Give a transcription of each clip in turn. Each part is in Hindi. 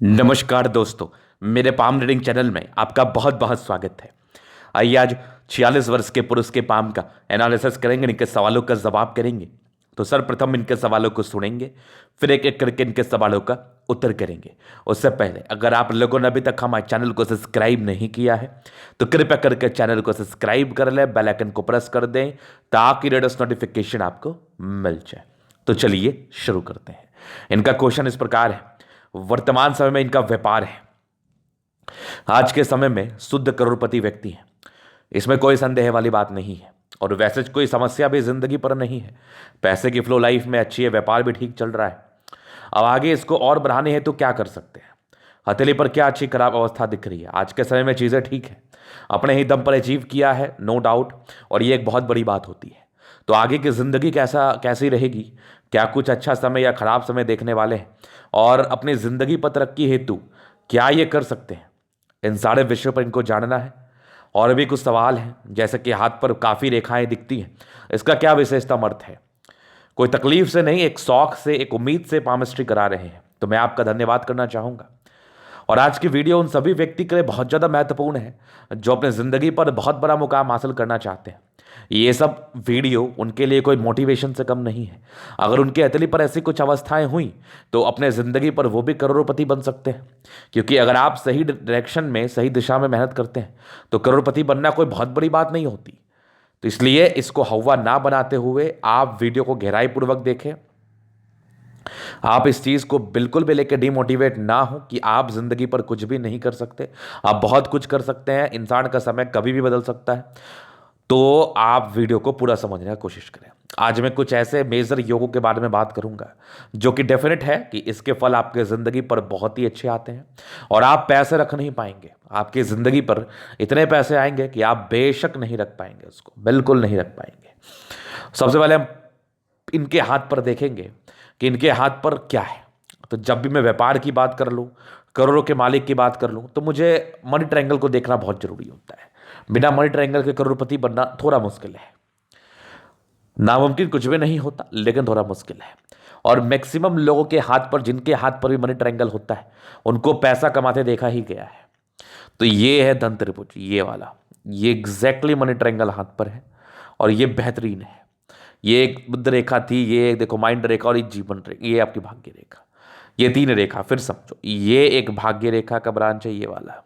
नमस्कार दोस्तों, मेरे पाम रीडिंग चैनल में आपका बहुत बहुत स्वागत है। आइए आज 46 वर्ष के पुरुष के पाम का एनालिसिस करेंगे, इनके सवालों का जवाब करेंगे। तो सर्वप्रथम इनके सवालों को सुनेंगे, फिर एक एक करके इनके सवालों का उत्तर करेंगे। उससे पहले अगर आप लोगों ने अभी तक हमारे चैनल को सब्सक्राइब नहीं किया है तो कृपया करके चैनल को सब्सक्राइब कर लें, बेल आइकन को प्रेस कर दें ताकि लेटेस्ट नोटिफिकेशन आपको मिल जाए। तो चलिए शुरू करते हैं। इनका क्वेश्चन इस प्रकार है, वर्तमान समय में इनका व्यापार है। आज के समय में शुद्ध करोड़पति व्यक्ति है, इसमें कोई संदेह वाली बात नहीं है। और वैसे कोई समस्या भी जिंदगी पर नहीं है। पैसे की फ्लो लाइफ में अच्छी है, व्यापार भी ठीक चल रहा है। अब आगे इसको और बढ़ाने हैं तो क्या कर सकते हैं। हथेली पर क्या अच्छी खराब अवस्था दिख रही है। आज के समय में चीजें ठीक है, अपने ही दम पर अचीव किया है, नो डाउट, और ये एक बहुत बड़ी बात होती है। तो आगे की जिंदगी कैसी रहेगी, क्या कुछ अच्छा समय या खराब समय देखने वाले हैं, और अपनी जिंदगी पर तरक्की हेतु क्या ये कर सकते हैं, इन सारे विषयों पर इनको जानना है। और भी कुछ सवाल हैं, जैसे कि हाथ पर काफ़ी रेखाएं दिखती हैं, इसका क्या विशेषता अर्थ है। कोई तकलीफ से नहीं, एक शौक से, एक उम्मीद से पामिस्ट्री करा रहे हैं, तो मैं आपका धन्यवाद करना चाहूँगा। और आज की वीडियो उन सभी व्यक्ति के लिए बहुत ज़्यादा महत्वपूर्ण है जो अपने ज़िंदगी पर बहुत बड़ा मुकाम हासिल करना चाहते हैं। ये सब वीडियो उनके लिए कोई मोटिवेशन से कम नहीं है। अगर उनके हथेली पर ऐसी कुछ अवस्थाएं हुई तो अपने ज़िंदगी पर वो भी करोड़पति बन सकते हैं। क्योंकि अगर आप सही डायरेक्शन में, सही दिशा में मेहनत करते हैं तो करोड़पति बनना कोई बहुत बड़ी बात नहीं होती। तो इसलिए इसको हवा ना बनाते हुए आप वीडियो को गहराईपूर्वक देखें। आप इस चीज को बिल्कुल भी लेकर डिमोटिवेट ना हो कि आप जिंदगी पर कुछ भी नहीं कर सकते। आप बहुत कुछ कर सकते हैं, इंसान का समय कभी भी बदल सकता है। तो आप वीडियो को पूरा समझने की कोशिश करें। आज मैं कुछ ऐसे मेजर योगों के बारे में बात करूंगा जो कि डेफिनेट है कि इसके फल आपके ज़िंदगी पर बहुत ही अच्छे आते हैं और आप पैसे रख नहीं पाएंगे। आपकी ज़िंदगी पर इतने पैसे आएंगे कि आप बेशक नहीं रख पाएंगे, उसको बिल्कुल नहीं रख पाएंगे। सबसे पहले हम इनके हाथ पर देखेंगे कि इनके हाथ पर क्या है। तो जब भी मैं व्यापार की बात कर लूँ, करोड़ों के मालिक की बात कर लूँ, तो मुझे मनी ट्रायंगल को देखना बहुत जरूरी होता है। बिना मनी ट्रायंगल के करोड़पति बनना थोड़ा मुश्किल है। नामुमकिन कुछ भी नहीं होता, लेकिन थोड़ा मुश्किल है। और मैक्सिमम लोगों के हाथ पर, जिनके हाथ पर भी मनी ट्रायंगल होता है, उनको पैसा कमाते देखा ही गया है। तो ये है धन त्रिभुज, ये वाला, ये एग्जैक्टली मनी ट्रायंगल हाथ पर है और ये बेहतरीन है। ये एक बुद्ध रेखा थी, ये एक देखो माइंड रेखा, और ये जीवन रेखा, ये आपकी भाग्य रेखा। ये तीन रेखा फिर समझो, ये एक भाग्य रेखा का ब्रांच है, ये वाला,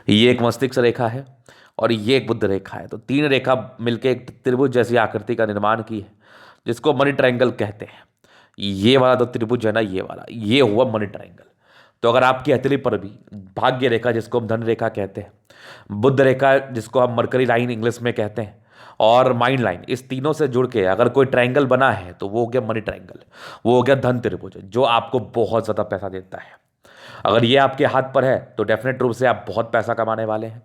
ये एक मस्तिष्क रेखा है और ये एक बुद्ध रेखा है। तो तीन रेखा मिलकर एक त्रिभुज जैसी आकृति का निर्माण की है, जिसको मनी ट्रायंगल कहते हैं। ये वाला तो त्रिभुज है ना, ये वाला, ये हुआ मनी ट्रायंगल। तो अगर आपकी हथेली पर भी भाग्य रेखा, जिसको हम धन रेखा कहते हैं, बुद्ध रेखा, जिसको हम मरकरी लाइन इंग्लिश में कहते हैं, और माइंड लाइन, इस तीनों से जुड़ के अगर कोई ट्रायंगल बना है तो वो हो गया मनी ट्रायंगल, वो हो गया धन त्रिभुज, जो आपको बहुत ज़्यादा पैसा देता है। अगर ये आपके हाथ पर है तो डेफिनेट रूप से आप बहुत पैसा कमाने वाले हैं।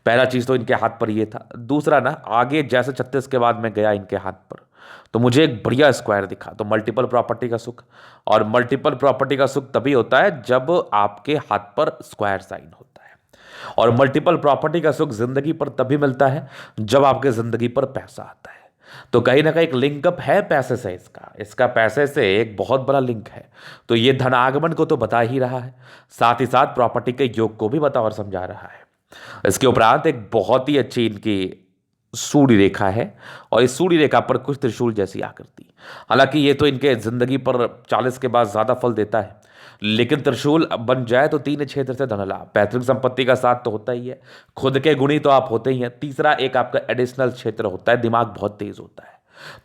पहला चीज़ तो इनके हाथ पर ये था। दूसरा ना, आगे जैसे 36 के बाद मैं गया इनके हाथ पर, तो मुझे एक बढ़िया स्क्वायर दिखा। तो मल्टीपल प्रॉपर्टी का सुख, और मल्टीपल प्रॉपर्टी का सुख तभी होता है जब आपके हाथ पर स्क्वायर साइन होता है। और मल्टीपल प्रॉपर्टी का सुख जिंदगी पर तभी मिलता है जब आपके जिंदगी पर पैसा आता है। तो कहीं ना कहीं एक लिंकअप है पैसे से, इसका इसका पैसे से एक बहुत बड़ा लिंक है। तो ये धन आगमन को तो बता ही रहा है, साथ ही साथ प्रॉपर्टी के योग को भी बता और समझा रहा है। इसके उपरांत एक बहुत ही अच्छी इनकी सूर्य रेखा है, और इस सूर्य रेखा पर कुछ त्रिशूल जैसी आकृति। हालांकि ये तो इनके जिंदगी पर 40 के बाद ज्यादा फल देता है, लेकिन त्रिशूल बन जाए तो तीन क्षेत्र से धन लाभ, पैतृक संपत्ति का साथ तो होता ही है, खुद के गुणी तो आप होते ही हैं, तीसरा एक आपका एडिशनल क्षेत्र होता है, दिमाग बहुत तेज होता है।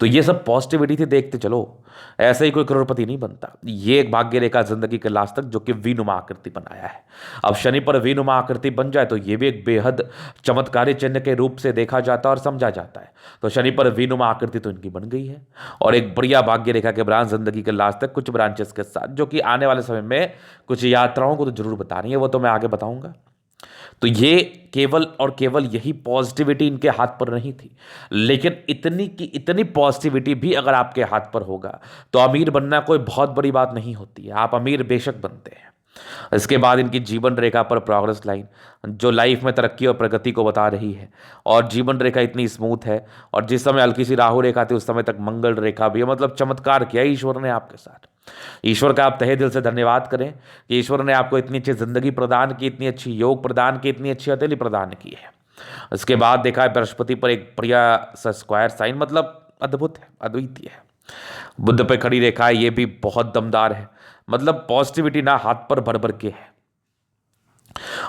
तो ये सब पॉजिटिविटी से देखते चलो, ऐसे ही कोई करोड़पति नहीं बनता। ये एक भाग्य रेखा जिंदगी के लास्ट तक, जो कि वीनुमा आकृति बनाया है। अब शनि पर वीनुमा आकृति बन जाए तो ये भी एक बेहद चमत्कारी चिन्ह के रूप से देखा जाता है और समझा जाता है। तो शनि पर वीनुमा आकृति तो इनकी बन गई है, और एक बढ़िया भाग्य रेखा के ब्रांच जिंदगी के लास्ट तक, कुछ ब्रांचेस के साथ, जो कि आने वाले समय में कुछ यात्राओं को तो जरूर बता रही है, वो तो मैं आगे बताऊंगा। तो ये केवल और केवल यही पॉजिटिविटी इनके हाथ पर नहीं थी, लेकिन इतनी की इतनी पॉजिटिविटी भी अगर आपके हाथ पर होगा तो अमीर बनना कोई बहुत बड़ी बात नहीं होती है। आप अमीर बेशक बनते हैं, इसके बाद इनकी जीवन रेखा पर प्रोग्रेस लाइन जो लाइफ में तरक्की और प्रगति को बता रही है, और जीवन रेखा इतनी स्मूथ है, और जिस समय हल्की सी राहु रेखा थी उस समय तक मंगल रेखा भी है। मतलब चमत्कार किया ईश्वर ने आपके साथ। ईश्वर का आप तहे दिल से धन्यवाद करें कि ईश्वर ने आपको इतनी अच्छी जिंदगी प्रदान की, इतनी अच्छी योग प्रदान की, इतनी अच्छी हथेली प्रदान की है। इसके बाद देखा है बृहस्पति पर एक प्रिया सा स्क्वायर साइन, मतलब अद्भुत है, अद्वितीय है। बुध पे खड़ी रेखा है, ये भी बहुत दमदार है। मतलब पॉजिटिविटी ना हाथ पर भर भर के है,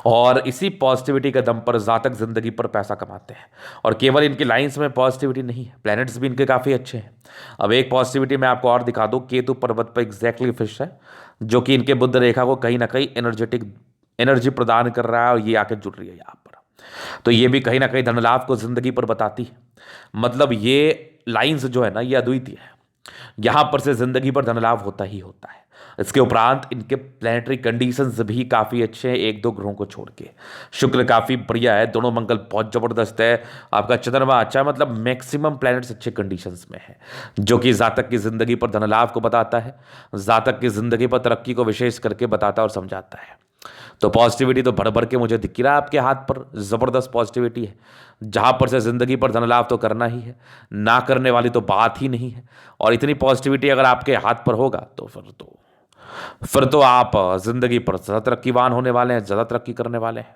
और इसी पॉजिटिविटी के दम पर जातक जिंदगी पर पैसा कमाते हैं। और केवल इनकी लाइंस में पॉजिटिविटी नहीं है, प्लैनेट्स भी इनके काफ़ी अच्छे हैं। अब एक पॉजिटिविटी मैं आपको और दिखा दूं, केतु पर्वत पर एग्जैक्टली फिश है, जो कि इनके बुध रेखा को कहीं ना कहीं एनर्जेटिक एनर्जी प्रदान कर रहा है, और ये आके जुड़ रही है यहाँ पर। तो ये भी कहीं ना कहीं धन लाभ को जिंदगी पर बताती है। मतलब ये लाइंस जो है ना, ये अद्वितीय है। यहां पर से जिंदगी पर धन लाभ होता ही होता है। इसके उपरांत इनके प्लैनेटरी कंडीशंस भी काफ़ी अच्छे हैं, एक दो ग्रहों को छोड़ के। शुक्र काफ़ी बढ़िया है, दोनों मंगल बहुत ज़बरदस्त है, आपका चंद्रमा अच्छा है। मतलब मैक्सिमम प्लैनेट्स अच्छे कंडीशंस में है, जो कि जातक की ज़िंदगी पर धन लाभ को बताता है, जातक की ज़िंदगी पर तरक्की को विशेष करके बताता और समझाता है। तो पॉजिटिविटी तो भर भर के मुझे दिख रहा है आपके हाथ पर, ज़बरदस्त पॉजिटिविटी है। जहाँ पर से ज़िंदगी पर धन लाभ तो करना ही है, ना करने वाली तो बात ही नहीं है। और इतनी पॉजिटिविटी अगर आपके हाथ पर होगा तो फिर तो आप जिंदगी पर ज़्यादा तरक्कीवान होने वाले हैं, ज़्यादा तरक्की करने वाले हैं।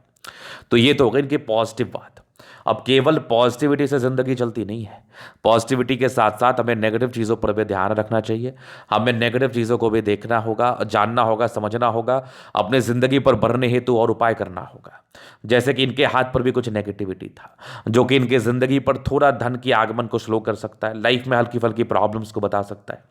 तो ये तो हो गई इनकी पॉजिटिव बात। अब केवल पॉजिटिविटी से ज़िंदगी चलती नहीं है, पॉजिटिविटी के साथ साथ हमें नेगेटिव चीज़ों पर भी ध्यान रखना चाहिए। हमें नेगेटिव चीज़ों को भी देखना होगा, जानना होगा, समझना होगा, अपने ज़िंदगी पर बढ़ने हेतु और उपाय करना होगा। जैसे कि इनके हाथ पर भी कुछ नेगेटिविटी था, जो कि इनके ज़िंदगी पर थोड़ा धन की आगमन को स्लो कर सकता है, लाइफ में हल्की फल्की प्रॉब्लम्स को बता सकता है।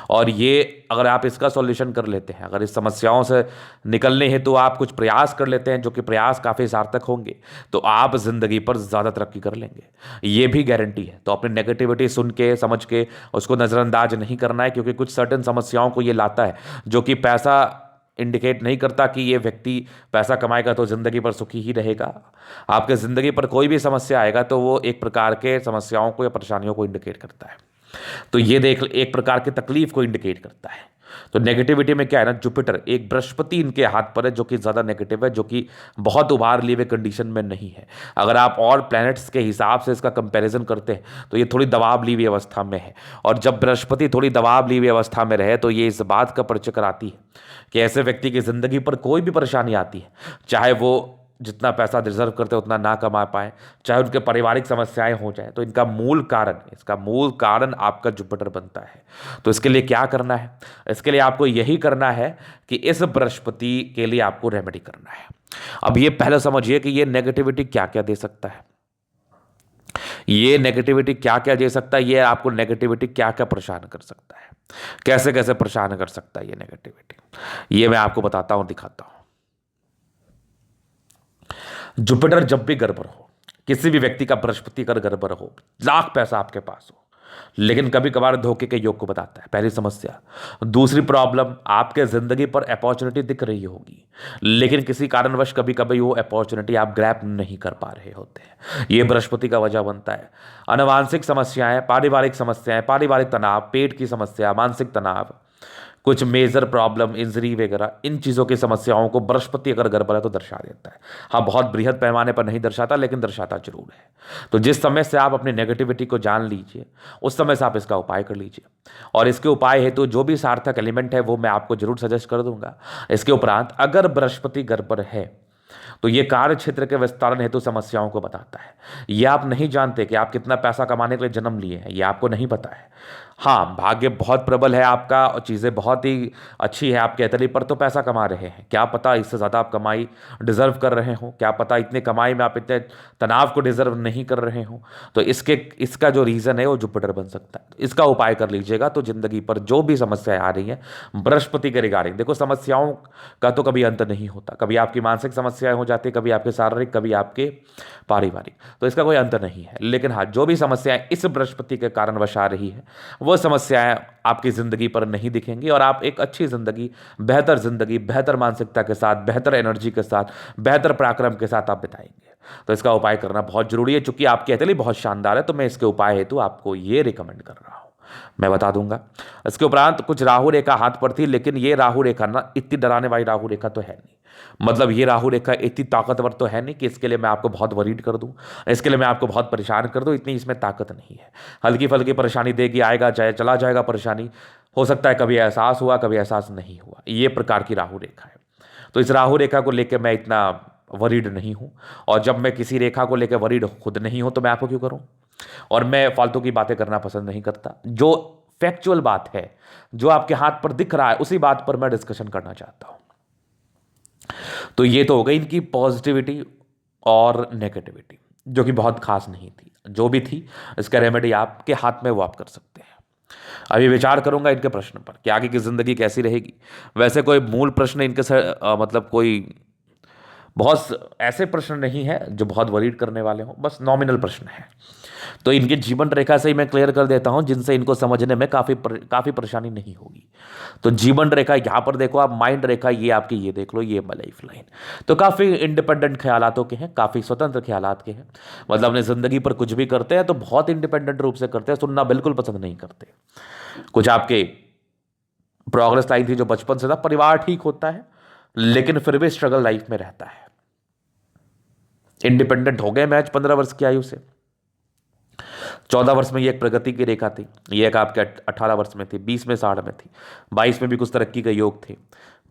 और ये अगर आप इसका सॉल्यूशन कर लेते हैं, अगर इस समस्याओं से निकलने हेतु आप कुछ प्रयास कर लेते हैं, जो कि प्रयास काफ़ी सार्थक होंगे, तो आप ज़िंदगी पर ज़्यादा तरक्की कर लेंगे, ये भी गारंटी है। तो अपनी नेगेटिविटी सुन के समझ के उसको नज़रअंदाज नहीं करना है, क्योंकि कुछ सर्टेन समस्याओं को ये लाता है, जो कि पैसा इंडिकेट नहीं करता कि ये व्यक्ति पैसा कमाएगा तो ज़िंदगी पर सुखी ही रहेगा। आपके ज़िंदगी पर कोई भी समस्या आएगा तो वो एक प्रकार के समस्याओं को या परेशानियों को इंडिकेट करता है। तो ये देख एक प्रकार की तकलीफ को इंडिकेट करता है। तो नेगेटिविटी में क्या है ना, जुपिटर एक बृहस्पति इनके हाथ पर है, जो कि ज़्यादा नेगेटिव है, जो कि बहुत उभार लिए हुए कंडीशन में नहीं है। अगर आप और प्लैनेट्स के हिसाब से इसका कंपैरिजन करते हैं तो ये थोड़ी दबाव ली हुई अवस्था में है। और जब बृहस्पति थोड़ी दबाव ली हुई अवस्था में रहे तो ये इस बात का परिचय कराती है कि ऐसे व्यक्ति की ज़िंदगी पर कोई भी परेशानी आती है, चाहे वो जितना पैसा डिजर्व करते हैं उतना ना कमा पाए, चाहे उनके पारिवारिक समस्याएं हो जाए, तो इसका मूल कारण आपका जुपिटर बनता है। तो इसके लिए क्या करना है? इसके लिए आपको यही करना है कि इस बृहस्पति के लिए आपको रेमेडी करना है। अब ये पहले समझिए कि ये नेगेटिविटी क्या क्या दे सकता है, ये नेगेटिविटी क्या क्या दे सकता है, ये आपको नेगेटिविटी क्या क्या परेशान कर सकता है, कैसे कैसे परेशान कर सकता है ये नेगेटिविटी, ये मैं आपको बताता हूं, दिखाता हूं। जुपिटर जब भी गड़बड़ हो, किसी भी व्यक्ति का बृहस्पति अगर गड़बड़ हो, लाख पैसा आपके पास हो, लेकिन कभी कभार धोखे के योग को बताता है, पहली समस्या। दूसरी प्रॉब्लम, आपके जिंदगी पर अपॉर्चुनिटी दिख रही होगी, लेकिन किसी कारणवश कभी कभी वो अपॉर्चुनिटी आप ग्रैब नहीं कर पा रहे होते हैं, ये बृहस्पति का वजह बनता है। अनुवांशिक समस्याएं, पारिवारिक समस्याएं, पारिवारिक तनाव, पेट की समस्या, मानसिक तनाव, कुछ मेजर प्रॉब्लम, इंजरी वगैरह, इन चीज़ों की समस्याओं को बृहस्पति अगर गड़बड़ है तो दर्शा देता है। हाँ, बहुत बृहद पैमाने पर नहीं दर्शाता, लेकिन दर्शाता जरूर है। तो जिस समय से आप अपनी नेगेटिविटी को जान लीजिए, उस समय से आप इसका उपाय कर लीजिए। और इसके उपाय हेतु जो भी सार्थक एलिमेंट है वो मैं आपको जरूर सजेस्ट कर दूंगा। इसके उपरांत अगर बृहस्पति गड़बड़ है तो ये कार्य क्षेत्र के विस्तारण हेतु समस्याओं को बताता है। ये आप नहीं जानते कि आप कितना पैसा कमाने के लिए जन्म लिए हैं, ये आपको नहीं पता है। हाँ, भाग्य बहुत प्रबल है आपका और चीज़ें बहुत ही अच्छी है आपके हथेली पर, तो पैसा कमा रहे हैं। क्या पता इससे ज़्यादा आप कमाई डिजर्व कर रहे हो, क्या पता इतने कमाई में आप इतने तनाव को डिजर्व नहीं कर रहे हो। तो इसका जो रीज़न है वो जुपिटर बन सकता है। इसका उपाय कर लीजिएगा तो जिंदगी पर जो भी समस्याएं आ रही हैं बृहस्पति के रिगार्डिंग, देखो समस्याओं का तो कभी अंत नहीं होता, कभी आपकी मानसिक समस्याएं हो जाती, कभी आपके शारीरिक, कभी आपके पारिवारिक, तो इसका कोई अंत नहीं है। लेकिन हाँ, जो भी समस्याएं इस बृहस्पति के कारणवश आ रही है वो समस्याएं आपकी ज़िंदगी पर नहीं दिखेंगी और आप एक अच्छी ज़िंदगी, बेहतर मानसिकता के साथ, बेहतर एनर्जी के साथ, बेहतर पराक्रम के साथ आप बिताएंगे। तो इसका उपाय करना बहुत जरूरी है। चूंकि आपकी हथेली बहुत शानदार है तो मैं इसके उपाय हेतु आपको ये रिकमेंड कर रहा हूँ। मैं बता दूंगा। इसके उपरांत कुछ राहु रेखा हाथ पर थी, लेकिन ये राहु रेखा ना इतनी डराने वाली राहु रेखा तो है नहीं। मतलब ये राहु रेखा इतनी ताकतवर तो है नहीं कि इसके लिए मैं आपको बहुत वरीड कर दूं, इसके लिए मैं आपको बहुत परेशान कर दूं, इतनी इसमें ताकत नहीं है। हल्की फल्की परेशानी देगी, आएगा जाए चला जाएगा परेशानी। हो सकता है कभी एहसास हुआ, कभी एहसास नहीं हुआ, ये प्रकार की राहु रेखा है। तो इस राहु रेखा को लेकर मैं इतना वरीड नहीं हूं। और जब मैं किसी रेखा को लेकर वरीड खुद नहीं हूं तो मैं आपको क्यों करूं। और मैं फालतू की बातें करना पसंद नहीं करता। जो फैक्चुअल बात है, जो आपके हाथ पर दिख रहा है, उसी बात पर मैं डिस्कशन करना चाहता हूं। तो ये तो हो गई इनकी पॉजिटिविटी और नेगेटिविटी, जो कि बहुत खास नहीं थी। जो भी थी, इसका रेमेडी आपके हाथ में, वो आप कर सकते हैं। अभी विचार करूंगा इनके प्रश्न पर कि आगे की जिंदगी कैसी रहेगी। वैसे कोई मूल प्रश्न इनके से मतलब कोई बहुत ऐसे प्रश्न नहीं है जो बहुत वरीड करने वाले हों, बस नॉमिनल प्रश्न है। तो इनकी जीवन रेखा से ही मैं क्लियर कर देता हूं, जिनसे इनको समझने में काफ़ी परेशानी नहीं होगी। तो जीवन रेखा यहाँ पर देखो आप, माइंड रेखा ये आपकी, ये देख लो, ये लाइफ लाइन। तो काफ़ी इंडिपेंडेंट ख्यालातों के हैं, काफ़ी स्वतंत्र ख्यालात के हैं। मतलब अपनी ज़िंदगी पर कुछ भी करते हैं तो बहुत इंडिपेंडेंट रूप से करते हैं, सुनना बिल्कुल पसंद नहीं करते। कुछ आपके प्रोग्रेस लाइन थी जो बचपन से था, परिवार ठीक होता है लेकिन फिर भी स्ट्रगल लाइफ में रहता है। इंडिपेंडेंट हो गए मैच 15 वर्ष की आयु से। 14 वर्ष में ये एक प्रगति की रेखा थी, ये एक आपके 18 वर्ष में थी, 20 में 60 में थी, 22 में भी कुछ तरक्की का योग थे,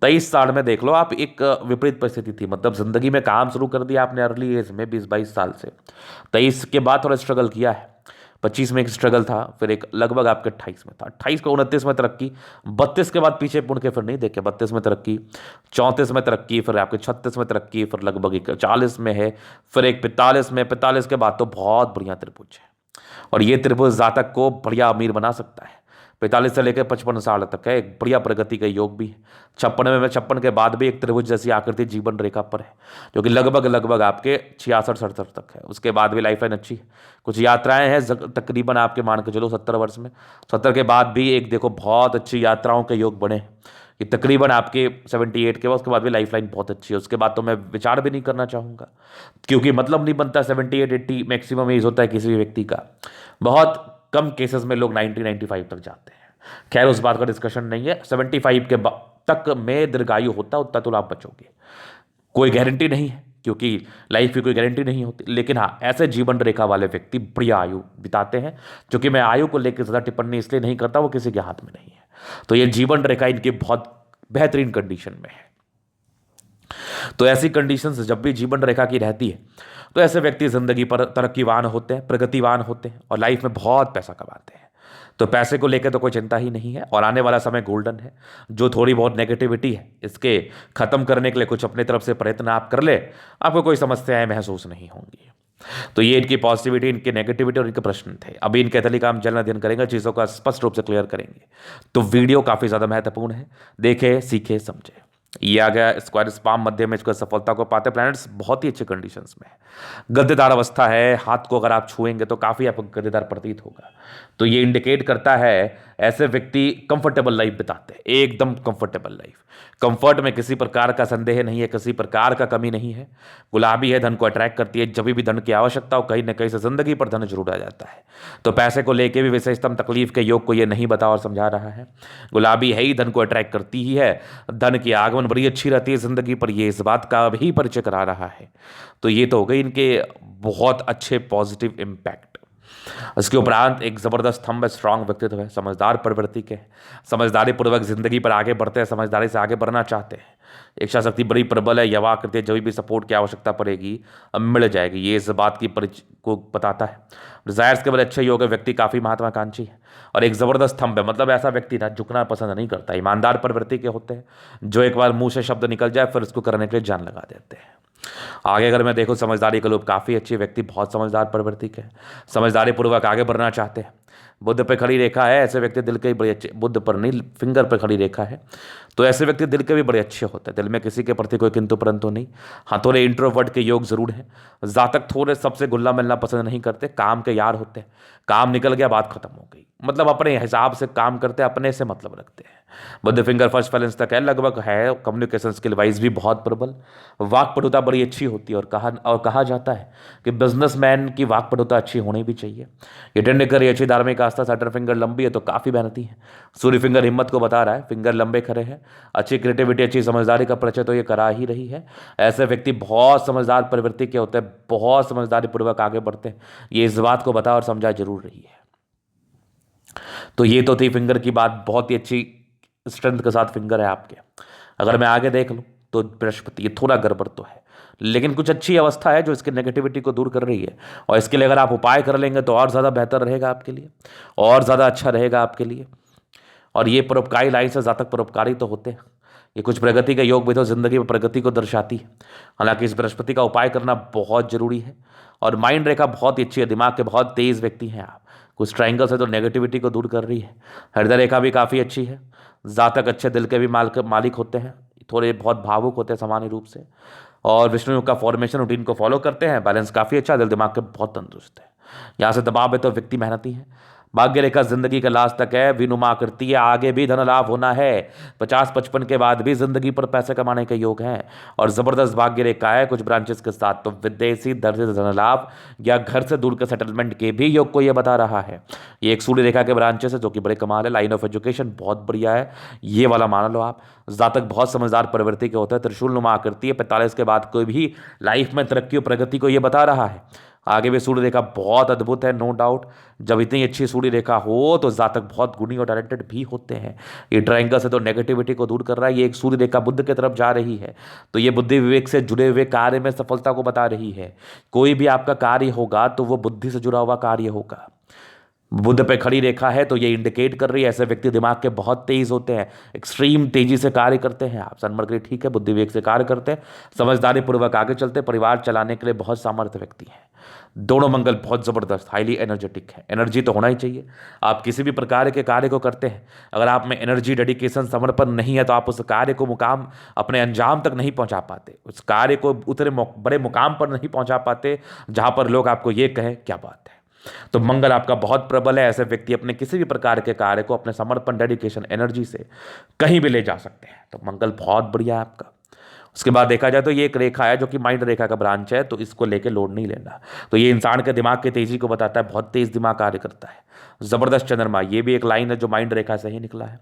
23 साल में देख लो आप एक विपरीत परिस्थिति थी। मतलब जिंदगी में काम शुरू कर दिया आपने अर्ली एज में 20-22 साल से। 23 के बाद थोड़ा स्ट्रगल किया है, 25 में एक स्ट्रगल था, फिर एक लगभग आपके 28 में था, 28 को 29 में तरक्की, 32 के बाद पीछे मुड़ के फिर नहीं देखे, 32 में तरक्की, 34 में तरक्की, फिर आपके 36 में तरक्की, फिर लगभग एक 40 में है, फिर एक 45 में, 45 के बाद तो बहुत बढ़िया त्रिभुज है। और ये त्रिभुज जातक को बढ़िया अमीर बना सकता है। 45 से लेकर 55 साल तक है, एक बढ़िया प्रगति का योग भी है। 56 के बाद भी एक त्रिभुज जैसी आकृति जीवन रेखा पर है, जो कि लगभग आपके 66-67 तक है। उसके बाद भी लाइफ लाइन अच्छी है। कुछ यात्राएं हैं तकरीबन आपके मान के चलो 70 वर्ष में, 70 के बाद भी एक देखो बहुत अच्छी यात्राओं के योग बने हैं। कि तकरीबन आपके 78 के बाद, उसके बाद भी लाइफ लाइन बहुत अच्छी है। उसके बाद तो मैं विचार भी नहीं करना चाहूँगा, क्योंकि मतलब नहीं बनता। 78-80 मैक्सिमम एज होता है किसी भी व्यक्ति का। बहुत कम केसेस में लोग 90-95 तक जाते हैं। खैर उस बात का डिस्कशन नहीं है। 75 के तक में दीर्घायु होता, उतना तो आप बचोगे। कोई गारंटी नहीं है, क्योंकि लाइफ की कोई गारंटी नहीं होती। लेकिन हाँ, ऐसे जीवन रेखा वाले व्यक्ति बढ़िया आयु बिताते हैं। जो कि मैं आयु को लेकर ज़्यादा टिप्पणी इसलिए नहीं करता, वो किसी के हाथ में नहीं है। तो ये जीवन रेखा इनकी बहुत बेहतरीन कंडीशन में है। तो ऐसी कंडीशंस जब भी जीवन रेखा की रहती है, तो ऐसे व्यक्ति जिंदगी पर तरक्कीवान होते हैं, प्रगतिवान होते हैं और लाइफ में बहुत पैसा कमाते हैं। तो पैसे को लेकर तो कोई चिंता ही नहीं है। और आने वाला समय गोल्डन है। जो थोड़ी बहुत नेगेटिविटी है, इसके खत्म करने के लिए कुछ अपने तरफ से प्रयत्न आप कर ले, आपको कोई समस्याएं महसूस नहीं होंगी। तो ये इनकी पॉजिटिविटी, इनकी नेगेटिविटी और इनके प्रश्न थे। अभी इनके तरीके का हम जल्द अध्ययन करेंगे, चीज़ों का स्पष्ट रूप से क्लियर करेंगे। तो वीडियो काफ़ी ज़्यादा महत्वपूर्ण है, देखे सीखे समझे। ये आ गया स्क्वायर स्पाम मध्य में, इसको सफलता को पाते प्लैनेट्स बहुत ही अच्छे कंडीशंस में है। गद्देदार अवस्था है, हाथ को अगर आप छुएंगे तो काफ़ी आपको गद्देदार प्रतीत होगा। तो ये इंडिकेट करता है ऐसे व्यक्ति कंफर्टेबल लाइफ बिताते हैं, एकदम कंफर्टेबल लाइफ। कंफर्ट में किसी प्रकार का संदेह नहीं है, किसी प्रकार का कमी नहीं है। गुलाबी है, धन को अट्रैक्ट करती है। जब भी धन की आवश्यकता हो, कहीं ना कहीं से जिंदगी पर धन जरूर आ जाता है। तो पैसे को लेकर भी विशेषतम तकलीफ के योग को ये नहीं बता और समझा रहा है। गुलाबी है ही, धन को अट्रैक्ट करती ही है। धन की आगमन बड़ी अच्छी रहती है जिंदगी पर, ये इस बात का भी परिचय करा रहा है। तो ये तो हो गई इनके बहुत अच्छे पॉजिटिव इम्पैक्ट। इसके उपरांत एक जबरदस्त स्तंभ है, स्ट्रांग व्यक्तित्व है, समझदार प्रवृत्ति के, समझदारी पूर्वक जिंदगी पर आगे बढ़ते हैं, समझदारी से आगे बढ़ना चाहते हैं। इच्छा शक्ति बड़ी प्रबल है, यवा करते हैं, जब भी सपोर्ट की आवश्यकता पड़ेगी अब मिल जाएगी। ये इस बात की परिचय को बताता है। डिजायर्स के बड़े अच्छे योग है, व्यक्ति काफी महत्वाकांक्षी है और एक जबरदस्त स्तंभ है। मतलब ऐसा व्यक्ति ना झुकना पसंद नहीं करता, ईमानदार प्रवृत्ति के होते हैं, जो एक बार मुंह से शब्द निकल जाए फिर उसको करने के लिए जान लगा देते हैं। आगे अगर मैं देखूं, समझदारी के लोग काफ़ी अच्छे व्यक्ति, बहुत समझदार प्रवृत्ति के, समझदारी पूर्वक आगे बढ़ना चाहते हैं। बुद्ध पे खड़ी रेखा है, ऐसे व्यक्ति दिल के बड़े अच्छे, बुद्ध पर नहीं फिंगर पर खड़ी रेखा है, तो ऐसे व्यक्ति दिल के भी बड़े अच्छे होते हैं, दिल में किसी के प्रति कोई किंतु परंतु नहीं। हाँ, थोड़े इंट्रोवर्ट के योग जरूर हैं। जातक थोड़े सबसे घुलना मिलना पसंद नहीं करते, काम के यार होते हैं। काम निकल गया, बात खत्म हो गई, मतलब अपने हिसाब से काम करते हैं, अपने से मतलब रखते हैं। बुध फिंगर फर्स्ट बैलेंस तक है, लगभग है। कम्युनिकेशन स्किल वाइज भी बहुत प्रबल। वाक्पटुता बड़ी अच्छी होती है, और कहा जाता है कि बिजनेसमैन की वाक्पटुता अच्छी होनी भी चाहिए। ये टेंडकर अच्छी धार्मिक आस्था, सैटर्न फिंगर लंबी है तो काफ़ी मेहनती है। सूर्य फिंगर हिम्मत को बता रहा है, फिंगर लंबे खड़े हैं। अच्छी क्रिएटिविटी, अच्छी समझदारी का परिचय तो ये करा ही रही है। ऐसे व्यक्ति बहुत समझदार प्रवृत्ति के होते हैं, बहुत समझदारी पूर्वक आगे बढ़ते हैं। ये इस बात को बता और समझा जरूर रही है। तो ये तो थी फिंगर की बात, बहुत ही अच्छी स्ट्रेंथ के साथ फिंगर है आपके। अगर मैं आगे देख लूँ तो बृहस्पति, ये थोड़ा गड़बड़ तो है, लेकिन कुछ अच्छी अवस्था है जो इसकी नेगेटिविटी को दूर कर रही है। और इसके लिए अगर आप उपाय कर लेंगे तो और ज़्यादा बेहतर रहेगा आपके लिए, और ज़्यादा अच्छा रहेगा आपके लिए। और ये परोपकारी लाइन से जातक परोपकारी तो होते हैं। ये कुछ प्रगति का योग भी तो जिंदगी में प्रगति को दर्शाती है। हालांकि इस बृहस्पति का उपाय करना बहुत जरूरी है। और माइंड रेखा बहुत ही अच्छी है, दिमाग के बहुत तेज व्यक्ति हैं आप। कुछ ट्राइंगल से तो नेगेटिविटी को दूर कर रही है। हृदय रेखा भी काफ़ी अच्छी है। जातक अच्छे दिल के भी मालिक होते हैं, थोड़े बहुत भावुक होते हैं सामान्य रूप से। और विष्णु योग का फॉर्मेशन रूटीन को फॉलो करते हैं। बैलेंस काफ़ी अच्छा, दिल दिमाग के बहुत तंदुरुस्त है। यहाँ से दबाव है तो व्यक्ति मेहनती है। भाग्य रेखा जिंदगी का लास्ट तक है, विनुमा करती है, आगे भी धन लाभ होना है। 50-55 के बाद भी जिंदगी पर पैसे कमाने के योग हैं। और जबरदस्त भाग्य रेखा है कुछ ब्रांचेस के साथ, तो विदेशी दर से धन लाभ या घर से दूर के सेटलमेंट के भी योग को यह बता रहा है। ये एक सूर्य रेखा के ब्रांचेस है जो कि बड़े कमाल है। लाइन ऑफ एजुकेशन बहुत बढ़िया है, ये वाला मान लो आप। जातक बहुत समझदार प्रवृत्ति के होते हैं। त्रिशूल नुमा आकृति है, 45 के बाद कोई भी लाइफ में तरक्की और प्रगति को यह बता रहा है। आगे भी सूर्य रेखा बहुत अद्भुत है, नो डाउट। जब इतनी अच्छी सूर्य रेखा हो तो जातक बहुत गुणी और टैलेंटेड भी होते हैं। ये ट्रायंगल से तो नेगेटिविटी को दूर कर रहा है। ये एक सूर्य रेखा बुद्ध की तरफ जा रही है, तो ये बुद्धि विवेक से जुड़े हुए कार्य में सफलता को बता रही है। कोई भी आपका कार्य होगा तो वो बुद्धि से जुड़ा हुआ कार्य होगा। बुद्ध पे खड़ी रेखा है तो ये इंडिकेट कर रही है ऐसे व्यक्ति दिमाग के बहुत तेज होते हैं, एक्सट्रीम तेजी से कार्य करते हैं। आप सनमर्ग ठीक है, बुद्धि विवेक से कार्य करते हैं, समझदारी पूर्वक आगे चलते हैं, परिवार चलाने के लिए बहुत सामर्थ्य व्यक्ति हैं। दोनों मंगल बहुत जबरदस्त, हाईली एनर्जेटिक है। एनर्जी तो होना ही चाहिए। आप किसी भी प्रकार के कार्य को करते हैं, अगर आप में एनर्जी, डेडिकेशन, समर्पण नहीं है तो आप उस कार्य को मुकाम अपने अंजाम तक नहीं पहुंचा पाते। उस कार्य को उतने बड़े मुकाम पर नहीं पहुंचा पाते जहां पर लोग आपको ये कहें क्या बात है। तो मंगल आपका बहुत प्रबल है। ऐसे व्यक्ति अपने किसी भी प्रकार के कार्य को अपने समर्पण, डेडिकेशन, एनर्जी से कहीं भी ले जा सकते हैं। तो मंगल बहुत बढ़िया है आपका। उसके बाद देखा जाए तो ये एक रेखा है जो कि माइंड रेखा का ब्रांच है, तो इसको लेके लोड नहीं लेना। तो ये इंसान के दिमाग की तेजी को बताता है, बहुत तेज दिमाग कार्य करता है। जबरदस्त चंद्रमा, ये भी एक लाइन है जो माइंड रेखा से ही निकला है।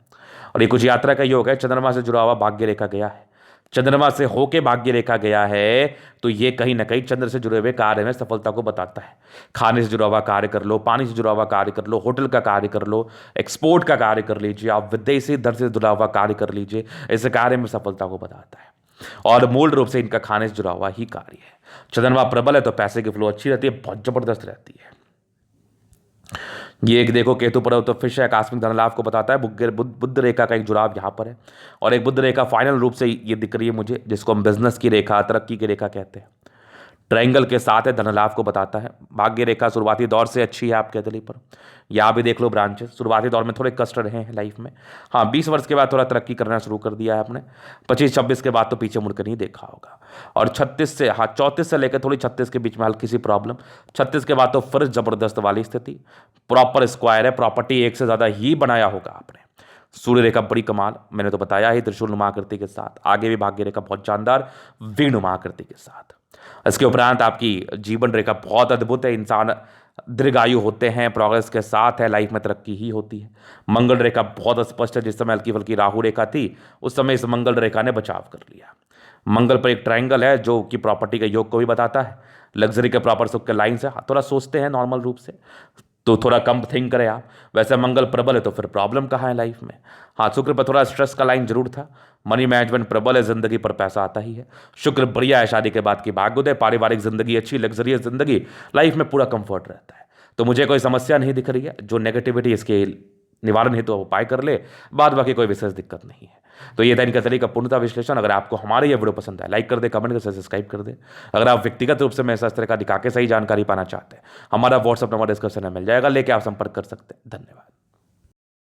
और ये कुछ यात्रा का योग है। चंद्रमा से जुड़ा हुआ भाग्य रेखा गया है, चंद्रमा से होके भाग्य रेखा गया है, तो ये कहीं ना कहीं चंद्र से जुड़े हुए कार्य में सफलता को बताता है। खाने से जुड़ा हुआ कार्य कर लो, पानी से जुड़ा हुआ कार्य कर लो, होटल का कार्य कर लो, एक्सपोर्ट का कार्य कर लीजिए, आप विदेशी दर से जुड़ा हुआ कार्य कर लीजिए, ऐसे कार्य में सफलता को बताता है। और मूल रूप से इनका खाने से जुड़ा हुआ ही कार्य है। चंद्रमा प्रबल है तो पैसे की फ्लो अच्छी रहती है, बहुत जबरदस्त रहती है। ये एक देखो केतु पर्व तो फिश है, आकस्मिक धन लाभ को बताता है। बुद्ध रेखा का एक जुड़ाव यहाँ पर है। और एक बुद्ध रेखा फाइनल रूप से ये दिख रही है मुझे, जिसको हम बिजनेस की रेखा, तरक्की की रेखा कहते हैं। ट्रायंगल के साथ है, धन लाभ को बताता है। भाग्य रेखा शुरुआती दौर से अच्छी है आपके दिली पर। यहाँ भी देख लो ब्रांचेस, शुरुआती दौर में थोड़े कष्ट रहे हैं लाइफ में। हाँ, 20 वर्ष के बाद थोड़ा तरक्की करना शुरू कर दिया है आपने। 25-26 के बाद तो पीछे मुड़कर नहीं देखा होगा। और 36 से, हाँ 34 से लेकर थोड़ी 36 के बीच में हल्की सी प्रॉब्लम। 36 के बाद तो फिर जबरदस्त वाली स्थिति, प्रॉपर स्क्वायर है, प्रॉपर्टी एक से ज़्यादा ही बनाया होगा आपने। सूर्य रेखा बड़ी कमाल, मैंने तो बताया ही, त्रिशूल नुमा आकृति के साथ। आगे भी भाग्य रेखा बहुत शानदार, विनुमा आकृति के साथ। इसके उपरांत आपकी जीवन रेखा बहुत अद्भुत है। इंसान दीर्घायु होते हैं, प्रोग्रेस के साथ है, लाइफ में तरक्की ही होती है। मंगल रेखा बहुत स्पष्ट है। जिस समय हल्की फुल्की राहु रेखा थी उस समय इस मंगल रेखा ने बचाव कर लिया। मंगल पर एक ट्रायंगल है जो कि प्रॉपर्टी के योग को भी बताता है। लग्जरी के प्रॉपर सुख के लाइन से थोड़ा सोचते हैं नॉर्मल रूप से, तो थोड़ा कम थिंक करें आप। वैसे मंगल प्रबल है तो फिर प्रॉब्लम कहाँ है लाइफ में। हाँ, शुक्र पर थोड़ा स्ट्रेस का लाइन जरूर था। मनी मैनेजमेंट प्रबल है, जिंदगी पर पैसा आता ही है। शुक्र बढ़िया है, शादी के बाद की भाग्योदय, पारिवारिक जिंदगी अच्छी, लग्जरियस जिंदगी, लाइफ में पूरा कंफर्ट रहता है। तो मुझे कोई समस्या नहीं दिख रही है। जो नेगेटिविटी इसके निवारण हेतु उपाय कर ले, बाद बाकी कोई विशेष दिक्कत नहीं है। तो ये था इनका तरीका पूर्णता विश्लेषण। अगर आपको हमारे ये वीडियो पसंद है, लाइक कर दे, कमेंट कर, सब्सक्राइब कर दे। अगर आप व्यक्तिगत रूप से मैं इस तरह का दिखा के सही जानकारी पाना चाहते हैं, हमारा व्हाट्सअप नंबर डिस्क्रिप्शन में मिल जाएगा, लेके आप संपर्क कर सकते हैं। धन्यवाद।